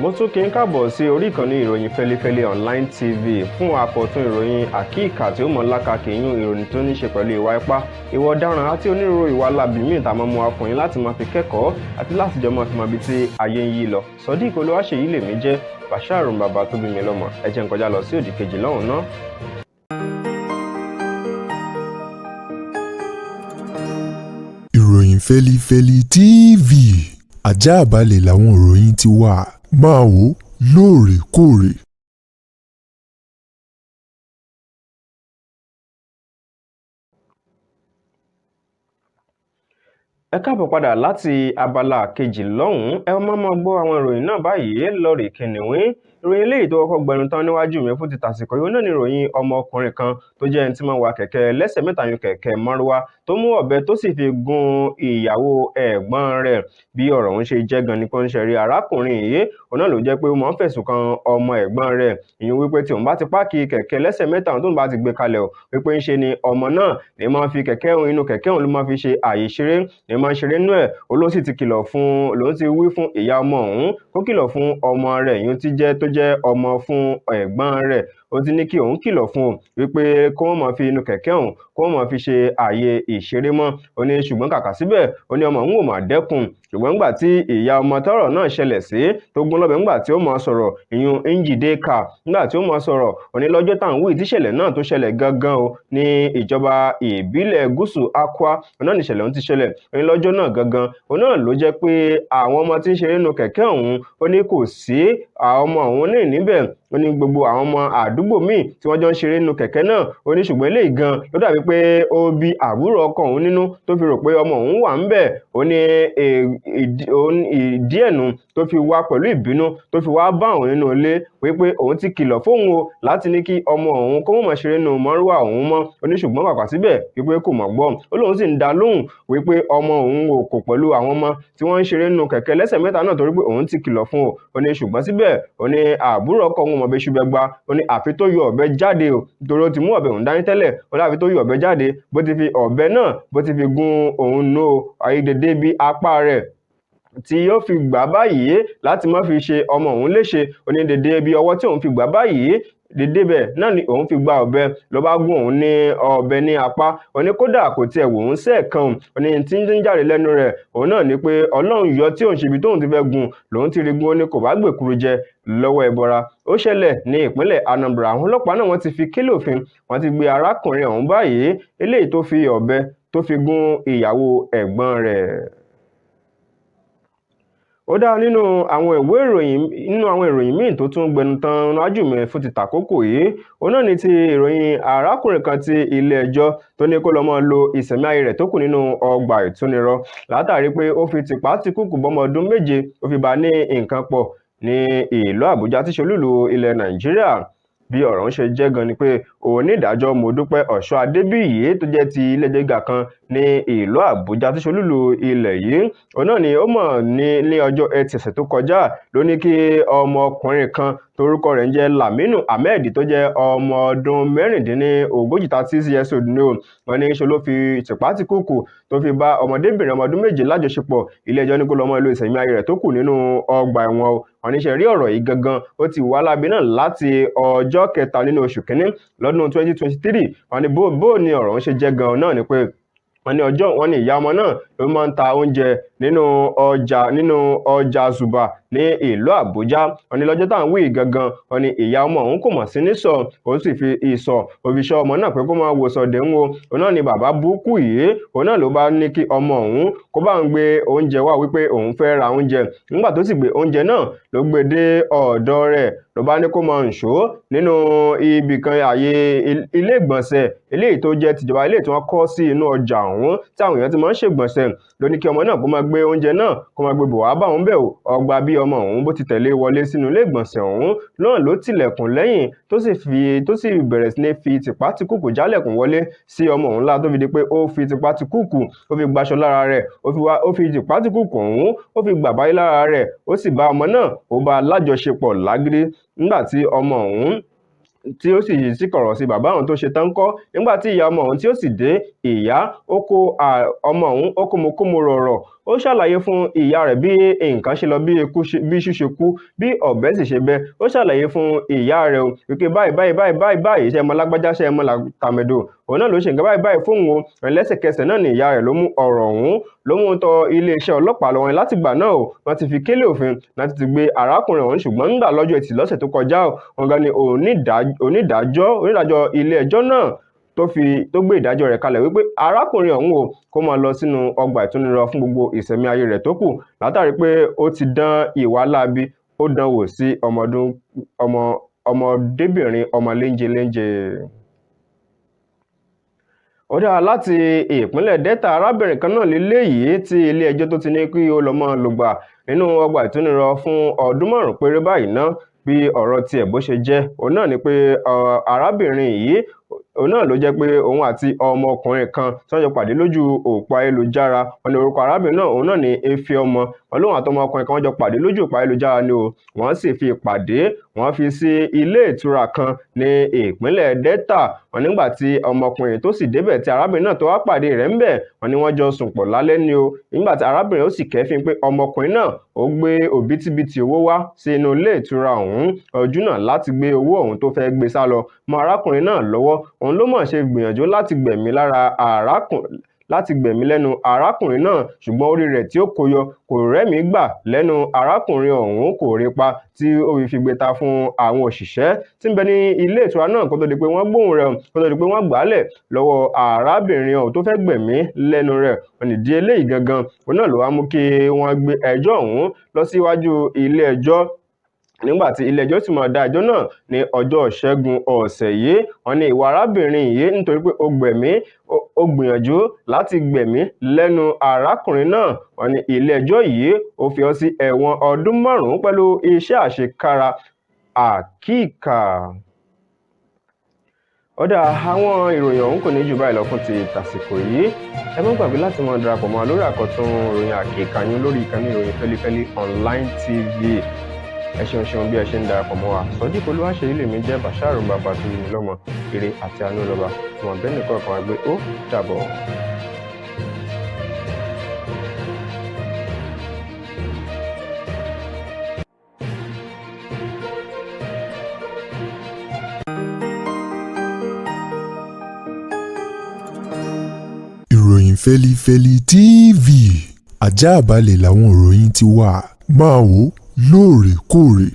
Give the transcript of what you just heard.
mo tún kí n káàbọ̀ sí orí ìkànnì ìròyìn Fẹ́lifẹ́li online tv fún àkọ́tún ìròyìn àkíkà tí ó mọ̀ lákàkì yún ìròyìn tó ní ṣe pẹ̀lú ìwà ipá ìwà ọ̀daràn àti onírúurú ìwà láabi míì tá a máa mú wá fún yín láti máa fi kẹ́kọ̀ọ́ àti láti jọ máa fi mọ ibi tí ayé ń yí lọ. Sodiq Olúwaṣèyí lèmi jẹ́, Bashir bàbá tó bí mi lọ́mọ. Ẹ jẹ́ n kọjá lọ sí òdì kejì lọ́hùn náà. Ìròyìn Fẹ́lifẹ́li TV, àjààbálẹ̀ làwọn ìròyìn ti wà, máa wò lóòrèkóòrè. Ẹ káàbọ̀ padà láti abala kejì lọ́hùn-ún. Ẹ máa gbọ́ àwọn ìròyìn náà báyìí lórí kìnìún. Ìròyìn eléyìí tó kọ́kọ́ gbẹnu tán níwájú mi fún ti tàsìkò yìí náà ni ìròyìn ọmọkùnrin kan tó jẹ́ ẹni tí máa ń wa kẹ̀kẹ́ lẹ́sẹ̀ mẹ́ta yún kẹ̀kẹ́ márúwá tó mú ọ̀bẹ tó sì fi gún ìyàwó ẹ̀gbọ́n rẹ̀. Bí ọ̀rọ̀ ọ̀hún ṣe jẹ́ gan ni pé ń ṣe rí arákùnrin yìí òun náà ló jẹ́ pé ó máa ń fẹ̀sùn kan ọmọ ẹ̀gbọ́n rẹ̀, ìyẹn wípé tí òun bá ti páàkì kẹ̀kẹ́ lẹ́sẹ̀ mẹ́ta tó ń bá ti gbé kalẹ̀ ò wípé ń ṣe ni ọmọ náà lè máa fi kẹ̀kẹ́ òun inú kẹ̀kẹ́ òun ló máa fi ṣe àyè ṣeré, lè máa ṣeré nú ẹ̀. Olóhùn sì ti kìlọ̀ fún lòun ti wí fún ìyá ọmọ ọ̀hún kó kìlọ̀ fún ọmọ rẹ̀ ìyẹn tó jẹ́ ọmọ fún ẹ̀gbọ́n rẹ̀. Ó ti ní kí òun kìlọ̀ fún un wípé kó wọ́n máa fi inú kẹ̀kẹ́ òun kó wọ́n máa fi ṣe ààyè ìṣeré mọ́. Ó ní ṣùgbọ́n kàkà síbẹ̀ ó ní ọmọ òun ò máa dẹ́kun, ṣùgbọ́n nígbà tí ìyá ọmọ tọ́rọ̀ náà ṣẹlẹ̀ sí tó gún lọ́bẹ nígbà tí ó máa sọ̀rọ̀ ìyún Njideka nígbà tí ó máa sọ̀rọ̀ ó ní lọ́jọ́ táwọn wí tíṣẹ̀lẹ̀ náà tó ṣẹlẹ̀ gangan o ní ìjọba ìbílẹ̀ gúúsù Akwa náà níṣẹ̀lẹ̀ ohun ti ṣẹlẹ̀. Ó ní lọ́jọ́ náà gangan òun náà ló jẹ́ pé àwọn ọmọ tí ń ṣeré nínú kẹ̀kẹ́ òun ó ní kò sí àwọn ọmọ òun ní níbẹ̀. Ó ní gbogbo àwọn ọmọ àdúgbò míì tí wọ́n jọ ń ṣeré nínú kẹ̀kẹ́ náà ó ní ṣùgbọ́n eléyìí gan ló dàbí pé ó bí àbúrò ọkọ òun nínú tó fi rò pé ọmọ òun wà ńbẹ̀. Ó ní ìdí ẹ̀nu tó fi wá pẹ̀lú ìbínú tó fi wá bá òun nínú ilé wípé òun ti kìlọ̀ fóun o láti ní kí ọmọ òun kó má ṣeré nínú mọ́rúwà òun mọ́. Ó ní ṣùgbọ́n pàpà síbẹ̀ wípé kò mọ̀ gbọ́. Ó lóun sì ń dá lóhùn wípé ọmọ òun ò kò pẹ̀lú àwọn ọmọ tí wọ́n ń ṣeré nínú kẹ̀kẹ́ lẹ́sẹ̀ mẹ́ta náà torí pé òun ti kìlọ̀ fún o. Ó ní ṣùgbọ́n síbẹ̀ ó ní àbúrò ọkọ òun mọ̀ bẹ́ ṣubẹ̀ gba. Ó ní àfi tó yọ ọ̀bẹ jáde o nítorí ó ti mú ọ̀bẹ òun dání tẹ́lẹ̀. Ó ní àfi tó yọ ọ̀bẹ jáde bó ti fi ọ̀bẹ náà bó ti fi gún òun nú ayédèdè bí apá rẹ̀ tí yóò fi gbà báyìí láti má fi ṣe ọmọ òun léṣe. Ó ní dédé bí ọwọ́ tí òun fi gbà báyìí dédé bẹ́ẹ̀ náà ni òun fi gba ọ̀bẹ ló bá gún òun ní ọ̀bẹ ní apá. Ó ní kódà kò tiẹ̀ wò ó sẹ́ẹ̀kan. Ó ní tí ń jáde lẹ́nu rẹ̀ òun náà ni pé Ọlọ́run yọ tí òun ṣe ibi tóun ti fẹ́ gún lòun ti rí gún. Ó ní kò bá gbèkúrú jẹ lọ́wọ́ ẹbọra. Ó ṣẹlẹ̀ ní ìpínlẹ̀ Anambra. Àwọn ọlọ́pàá náà wọ́n ti fi kélé òfin wọ́n ti gbé arákùnrin ọ̀hún báyìí eléyìí tó fi ọ̀bẹ tó fi gún ìyàwó ẹ̀gbọ́n rẹ̀. Ó dá nínú àwọn ìròyìn míì tó tún gbẹnu tán níwájú mi fún ti tàkókò yìí òun náà ni ti ìròyìn arákùnrin kan tí ilé ẹjọ́ tó ní kó lọ máa lo ìṣẹ̀mí ayé rẹ̀ tó kù nínú ọgbà ìtúnirọ̀ látàrí pé ó fi tìpátìkúùkù bọ́mọ ọdún 7 ó fi bá ní nǹkan pọ̀ ní ìlú Àbújá tí ṣe olúìlú ilẹ̀ Nàìjíríà. Bí ọ̀rọ̀ ń ṣe jẹ́ gan ni pé onídàájọ́ Mọ́dúpẹ́ Ọ̀ṣọ́ Adébíyì tó jẹ́ ti ilé-ẹjọ́ gíga kan ní ìlú Àbújá tí ṣe olúìlú ilẹ̀ yìí òun náà ni ó mọ̀ ní ọjọ́ Ẹtì ọ̀sẹ̀ tó kọjá ló ní kí ọmọkùnrin kan torúkọ rẹ̀ ń jẹ́ Laminu Ahmed tó jẹ́ ọmọ ọdún 36 36 years old ni o. Wọ́n ní ṣe ló fi tìpátìkúùkù tó fi bá ọmọdébìnrin ọmọ ọdún 7 lájọṣepọ̀. Ilé ẹjọ́ ní kó lọ mọ́ ìlú ìṣẹ̀mí ayé rẹ̀ tó kù nínú ọgbà ẹ̀wọ̀n o. Wọ́n ní ṣe rí ọ̀rọ̀ yìí gangan ó ti wà lábẹ́ náà láti ọjọ́ 3 nínú oṣù kínní lọ́dún 2023. Wọ́n ní bó ni ọ̀rọ̀ ń ṣe jẹ́ gan náà ni pé wọ́n ní ìyá ọmọ náà ló máa ń ta oúnjẹ nínú ọjà Zuba ní ìlú Àbújá. Wọ́n ní lọ́jọ́ táwọn wí gangan wọ́n ní ìyá ọmọ òun kò mọ̀ sí ní sọ òun sì fi ìsọ̀ òfiṣọ́ ọmọ náà pé kó máa wò sọ̀dẹ̀ ń wo. Òun náà ni bàbá burúkú yìí òun náà ló bá ní kí ọmọ òun kó bá ń gbé oúnjẹ wá wípé òun fẹ́ ra oúnjẹ. Nígbà tó sì gbé oúnjẹ náà ló gbé dé ọ̀dọ̀ rẹ̀ ló bá ní kó máa ń ṣó nínú ibì kan ààyè ilé ìgbọ̀nsẹ̀ eléyìí tó jẹ́ tìjọba eléyìí tí wọ́n kọ́ sí inú ọjà ọ̀hún tí àwọn èèyàn ti máa ń ṣègbọ̀nsẹ̀. Ló ní kí ọmọ náà kó máa gbé oúnjẹ náà kó máa gbé bò wá bá òun bẹ̀ o. Ọgbà bí ọmọ òun bó ti tẹ̀lé wọlé sínú ilé ìgbọ̀nsẹ̀ ọ̀hún náà ló tilẹ̀kùn lẹ́yìn tó sì bẹ̀rẹ̀ sí ní fi tìpátìkúùkù jálẹ̀kùn wọlé sí ọmọ òun lára tó fi di pé ó fi tìpátìkúùkù ó fi gbaṣọ lára rẹ̀ ó fi tìpátìkúùkù ọ̀hún ó fi gbàbáyé lára rẹ̀ ó sì bá ọmọ náà ó bá lájọṣepọ̀ lágídí. Nígbà tí ọmọ òun tí ó sì yí sí kọ̀rọ̀ sí bàbá òun tó ṣe tán kọ́. Nígbà tí ìyá ọmọ òun tí ó sì dé, ìyá ó kó ọmọ òun ó kó mo rọ̀rọ̀ ó ṣàlàyé fún ìyá rẹ̀ bí nǹkan ṣe lọ, bí iṣu ṣe kú, bí ọ̀bẹ sì ṣe bẹ́. Ó ṣàlàyé fún ìyá rẹ̀ o wípé báyìí ṣe mọ lágbájá, ṣe mọ tàmẹ̀dò, òun náà ló ṣe nǹkan báyìí fóun o. Lẹ́sẹ̀kẹsẹ̀ náà ni ìyá rẹ̀ ló mú ọ̀rọ̀ ọ̀hún ló mú tọ iléeṣẹ́ ọlọ́pàá lọ́wọ́. Látìgbà náà o wọ́n ti fi kélé òfin láti ti gbé arákùnrin ọ̀hún, ṣùgbọ́n nígbà lọ́jọ́ Ẹtì lọ́sẹ̀ tó kọjá wọn gan ni onídàájọ́ ilé ẹjọ́ náà tó gbé ìdájọ́ rẹ̀ kalẹ̀ wípé arákùnrin ọ̀hún o kó máa lọ sínú ọgbà ìtúnirọ fún gbogbo ìṣẹ̀mí ayé rẹ̀ tó kù, látàrí pé ó ti dán ìwà láabi, ó dán wò sí ọmọdébìnrin ọmọ léńjeléńje. Ó dára, láti ìpínlẹ̀ Delta, arábìnrin kan náà lélẹ́yìí tí ilé ẹjọ́ tó ti ní kí ó lọ máa lògbà nínú ọgbà ìtúnirọ fún ọdún 5 péré báyìí ná. Bí ọ̀rọ̀ tiẹ̀ bó ṣe jẹ́ òun náà ni pé arábìnrin yìí òun náà ló jẹ́ pé òun àti ọmọkùnrin kan tí wọ́n jọ pàdé lójú òpó ayélujára. Wọ́n ní orúkọ arábìnrin náà òun náà ní Efeọmọ. Wọ́n lóun àti ọmọkùnrin kan wọ́n jọ pàdé lójú òpó ayélujára ni o. Wọ́n sì fi ìpàdé wọ́n fi sí ilé ìtura kan ní ìpínlẹ̀ Delta. Wọ́n nígbà tí ọmọkùnrin tó sì débẹ̀ tí arábìnrin náà tó wá pàdé rẹ̀ ńbẹ̀, wọ́n ní wọ́n jọ sùn pọ̀ lálẹ́ ni o. Nígbà tí arábìnrin ó sì kẹ́fín pé ọmọkùnrin náà ó gbé òbítíbitì owó wá sí inú ilé ìtura ọ̀hún, ojú náà láti gbé owó ọ̀hún tó fẹ́ gbé sá lọ mọ́ arákùnrin náà lọ́wọ́. Òun ló mọ̀ ṣe gbìyànjú láti gbẹ̀mí lẹ́nu arákùnrin náà, ṣùgbọ́n orí rẹ̀ tí ó kó yọ kò rẹ́mìí gbà lẹ́nu arákùnrin ọ̀hún, kò rí pa tí ó fi gbé ta fún àwọn òṣìṣẹ́ tí ń bẹ ní ilé ìtura náà kó tó di pé wọ́n gbóhùn rẹ̀, kó tó di pé wọ́n gbàálẹ̀ lọ́wọ́ arábìnrin ọ̀hún tó fẹ́ gbẹ̀mí lẹ́nu rẹ̀. Wọ́n nídìí eléyìí gangan òun náà ló wá mú kí wọ́n gbé ẹjọ́ ọ̀hún lọ síwájú ilé ẹjọ́. Nígbà tí ilé ẹjọ́ sì máa dá ẹjọ́ náà ní ọjọ́ Ìṣẹ́gun ọ̀sẹ̀ yìí, wọ́n ní ìwà arábìnrin yìí nítorí pé ó gbìyànjú láti gbẹ̀mí lẹ́nu arákùnrin náà. Wọ́n ní ilé ẹjọ́ yìí ó fi ọ́ sí ẹ̀wọ̀n ọdún 5 pẹ̀lú iṣẹ́ àṣekára àkíkà. Ọ̀dà, àwọn ìròyìn ọ̀hún kò ní jù báyìí lọ fún ti tàsìkò yìí. Ẹ má gbàgbé láti máa darapọ̀ mọ́ lórí àkọ́tún ìròyìn àkíkà yín lórí ìkànnì ìròyìn Fẹ́lifẹ́li online TV. Ẹ ṣeun bí ẹ ṣe ń darapọ̀ mọ́ wa. Sodiq Olúwaṣeyì lèmi jẹ́, Basharu bàbá tó yìí lọ́mọ, ire àti àánú lọ́ba wọn bẹ́ẹ̀ nìkan kan wá gbé. Ó dàbọ̀. Ìròyìn Fẹ́lifẹ́li TV, àjààbálẹ̀ làwọn ìròyìn ti wà. Máa wò lóòrèkóòrè.